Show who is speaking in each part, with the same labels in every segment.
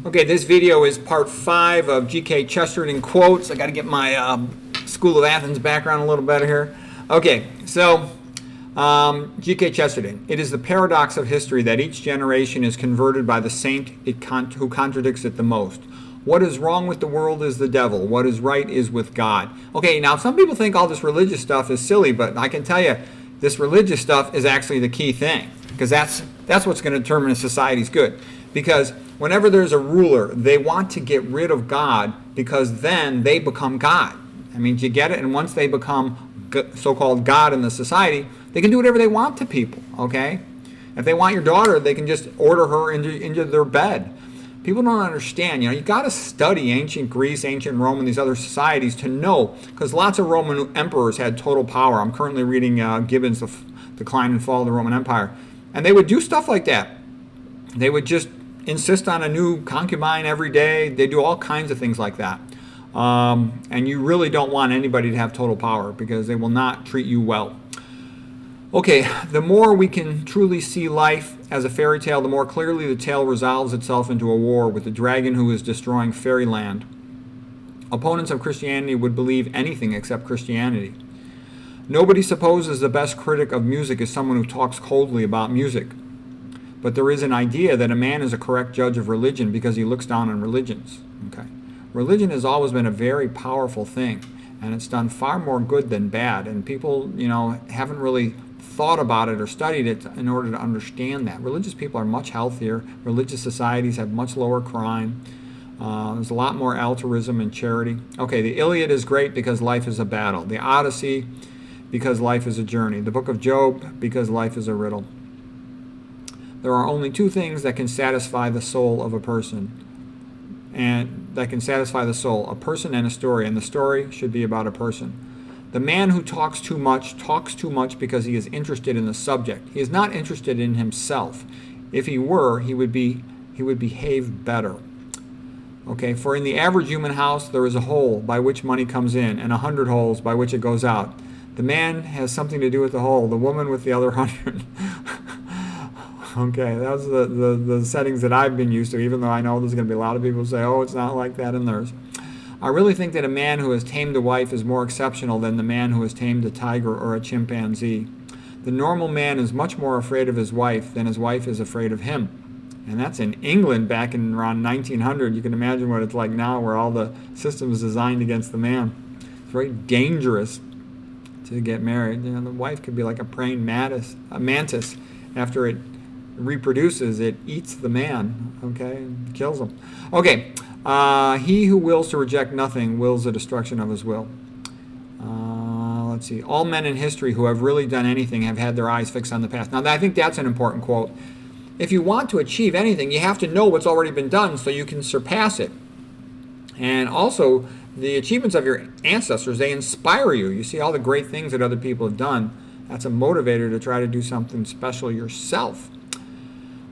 Speaker 1: Okay, this video is part 5 of GK Chesterton quotes. I got to get my School of Athens background a little better here. Okay, so GK Chesterton. It is the paradox of history that each generation is converted by the saint who contradicts it the most. What is wrong with the world is the devil. What is right is with God. Okay, now some people think all this religious stuff is silly, but I can tell you this religious stuff is actually the key thing, because that's what's going to determine if society's good. Because whenever there's a ruler, they want to get rid of God because then they become God. I mean, do you get it? And once they become so-called God in the society, they can do whatever they want to people, okay? If they want your daughter, they can just order her into their bed. People don't understand. You got to study ancient Greece, ancient Rome, and these other societies to know, because lots of Roman emperors had total power. I'm currently reading Gibbon's The Decline and Fall of the Roman Empire. And they would do stuff like that. They would just insist on a new concubine every day. They do all kinds of things like that. And you really don't want anybody to have total power, because they will not treat you well. Okay, the more we can truly see life as a fairy tale, the more clearly the tale resolves itself into a war with the dragon who is destroying fairyland. Opponents of Christianity would believe anything except Christianity. Nobody supposes the best critic of music is someone who talks coldly about music. But there is an idea that a man is a correct judge of religion because he looks down on religions. Okay, religion has always been a very powerful thing, and it's done far more good than bad. And people, haven't really thought about it or studied it in order to understand that. Religious people are much healthier. Religious societies have much lower crime. There's a lot more altruism and charity. Okay, the Iliad is great because life is a battle. The Odyssey, because life is a journey. The Book of Job, because life is a riddle. There are only two things that can satisfy the soul of a person, and that can satisfy the soul, a person and a story, and the story should be about a person. The man who talks too much because he is interested in the subject. He is not interested in himself. If he were, he would behave better. Okay, for in the average human house there is a hole by which money comes in and 100 holes by which it goes out. The man has something to do with the hole, the woman with the other 100. Okay, that's the settings that I've been used to, even though I know there's going to be a lot of people who say, oh, it's not like that in theirs. I really think that a man who has tamed a wife is more exceptional than the man who has tamed a tiger or a chimpanzee. The normal man is much more afraid of his wife than his wife is afraid of him. And that's in England back in around 1900. You can imagine what it's like now, where all the system is designed against the man. It's very dangerous to get married. The wife could be like a praying mantis. After it reproduces, it eats the man, okay, and kills him. Okay. He who wills to reject nothing wills the destruction of his will. Let's see. All men in history who have really done anything have had their eyes fixed on the past. Now, I think that's an important quote. If you want to achieve anything, you have to know what's already been done so you can surpass it. And also, the achievements of your ancestors, they inspire you. You see all the great things that other people have done. That's a motivator to try to do something special yourself.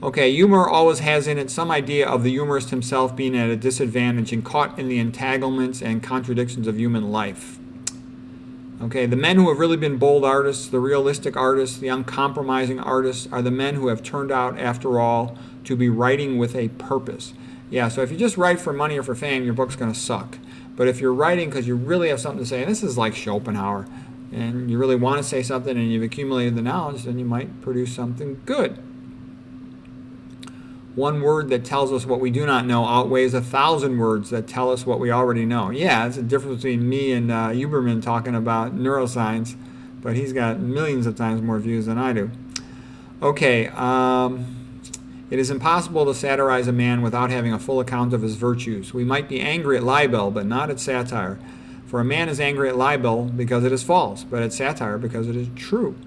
Speaker 1: Okay, humor always has in it some idea of the humorist himself being at a disadvantage and caught in the entanglements and contradictions of human life. Okay, the men who have really been bold artists, the realistic artists, the uncompromising artists, are the men who have turned out, after all, to be writing with a purpose. Yeah, so if you just write for money or for fame, your book's going to suck. But if you're writing because you really have something to say, and this is like Schopenhauer, and you really want to say something and you've accumulated the knowledge, then you might produce something good. One word that tells us what we do not know outweighs 1,000 words that tell us what we already know. Yeah, it's the difference between me and Huberman talking about neuroscience, but he's got millions of times more views than I do. Okay, it is impossible to satirize a man without having a full account of his virtues. We might be angry at libel, but not at satire. For a man is angry at libel because it is false, but at satire because it is true.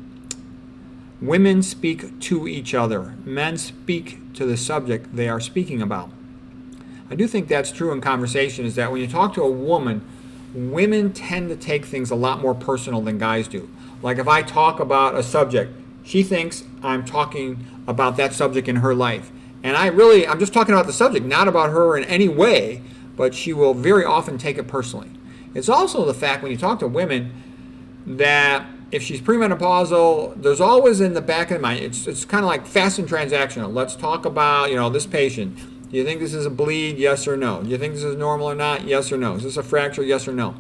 Speaker 1: Women speak to each other. Men speak to the subject they are speaking about. I do think that's true in conversation, is that when you talk to a woman, women tend to take things a lot more personal than guys do. Like if I talk about a subject, she thinks I'm talking about that subject in her life. And I'm just talking about the subject, not about her in any way, but she will very often take it personally. It's also the fact when you talk to women that if she's premenopausal, there's always in the back of the mind, it's kind of like fast and transactional. Let's talk about, this patient. Do you think this is a bleed? Yes or no? Do you think this is normal or not? Yes or no? Is this a fracture? Yes or no?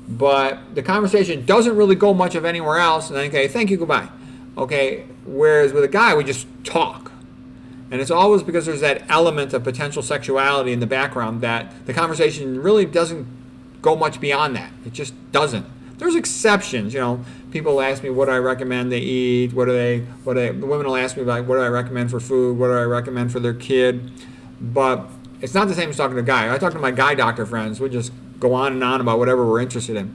Speaker 1: But the conversation doesn't really go much of anywhere else. And then, okay, thank you, goodbye. Okay, whereas with a guy, we just talk. And it's always because there's that element of potential sexuality in the background that the conversation really doesn't go much beyond that. It just doesn't. There's exceptions, People ask me what do I recommend they eat. The women will ask me like, what do I recommend for food? What do I recommend for their kid? But it's not the same as talking to a guy. I talk to my guy doctor friends. We just go on and on about whatever we're interested in.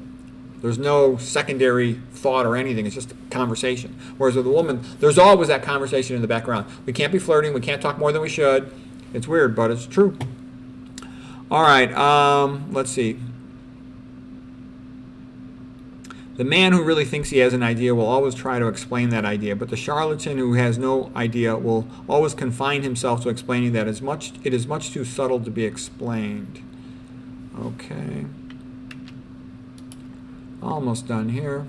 Speaker 1: There's no secondary thought or anything. It's just a conversation. Whereas with a woman, there's always that conversation in the background. We can't be flirting. We can't talk more than we should. It's weird, but it's true. All right. Let's see. The man who really thinks he has an idea will always try to explain that idea, but the charlatan who has no idea will always confine himself to explaining that it is much too subtle to be explained. Okay. Almost done here.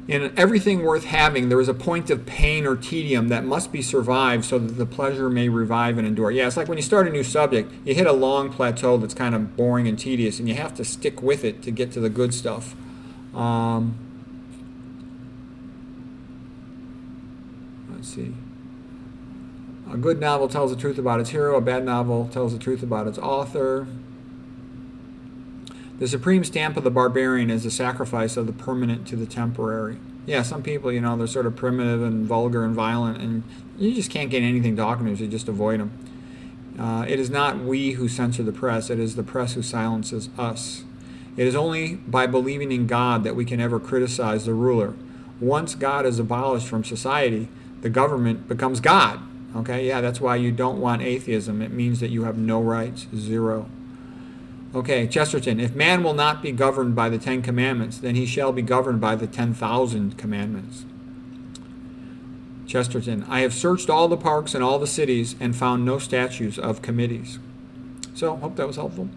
Speaker 1: In everything worth having, there is a point of pain or tedium that must be survived so that the pleasure may revive and endure. Yeah, it's like when you start a new subject, you hit a long plateau that's kind of boring and tedious, and you have to stick with it to get to the good stuff. Let's see. A good novel tells the truth about its hero. A bad novel tells the truth about its author. The supreme stamp of the barbarian is the sacrifice of the permanent to the temporary. Yeah, some people, they're sort of primitive and vulgar and violent, and you just can't get anything talking to them, so you just avoid them. It is not we who censor the press, it is the press who silences us. It is only by believing in God that we can ever criticize the ruler. Once God is abolished from society, the government becomes God. Okay, yeah, that's why you don't want atheism. It means that you have no rights, zero. Okay, Chesterton, if man will not be governed by the 10 commandments, then he shall be governed by the 10,000 commandments. Chesterton, I have searched all the parks and all the cities and found no statues of committees. So, hope that was helpful.